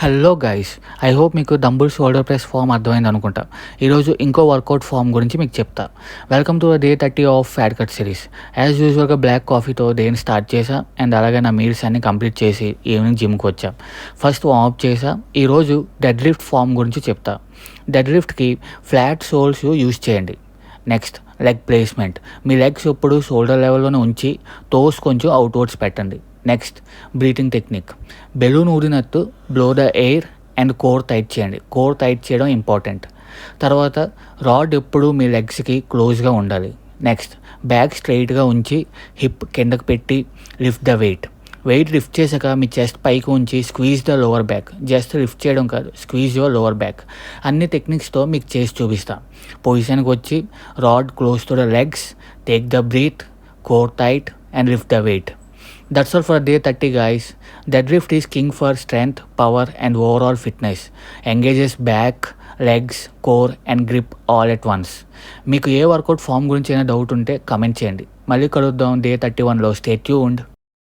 Hello guys, I hope మీకు dumbbell shoulder press form అర్థమైంది అనుకుంటా. ఈరోజు ఇంకో వర్కౌట్ ఫామ్ గురించి మీకు చెప్తా. Welcome to day 30 of fat cut series. As యూజువల్గా బ్లాక్ కాఫీతో డేని స్టార్ట్ చేసా అండ్ అలాగే నా మీల్స్ అన్ని కంప్లీట్ చేసి ఈవినింగ్ జిమ్కి వచ్చా. ఫస్ట్ వార్మప్ చేసా. ఈరోజు డెడ్ లిఫ్ట్ ఫామ్ గురించి చెప్తా. డెడ్ లిఫ్ట్కి ఫ్లాట్ సోల్స్ యూజ్ చేయండి. Next leg placement. మీ లెగ్స్ ఎప్పుడు షోల్డర్ లెవెల్లోనే ఉంచి టోస్ కొంచెం అవుట్వర్డ్స్ పెట్టండి. Next breathing technique. బెలూన్ ఊదినట్టు blow the air and core tight చేయండి. కోర్ టైట్ చేయడం ఇంపార్టెంట్. తర్వాత రాడ్ ఎప్పుడు మీ లెగ్స్కి క్లోజ్గా ఉండాలి. నెక్స్ట్ బ్యాక్ స్ట్రైట్గా ఉంచి హిప్ కిందకు పెట్టి లిఫ్ట్ ద వెయిట్ లిఫ్ట్ చేశాక మీ చెస్ట్ పైకి ఉంచి squeeze the lower back. Just lift చేయడం కాదు, స్క్వీజ్ యువర్ లోవర్ బ్యాక్. అన్ని టెక్నిక్స్తో మీకు చేసి చూపిస్తా. పొజిషన్కి వచ్చి rod close to the legs, take the breath, core tight and lift the weight. That's all for day 30 guys. Deadlift is king for strength, power and overall fitness. Engages back, legs, core and grip all at once. మీకు A workout form గురించి అయినా doubt ఉంటే comment చేయండి. మళ్ళీ కలుద్దాం day 31లో. Stay tuned.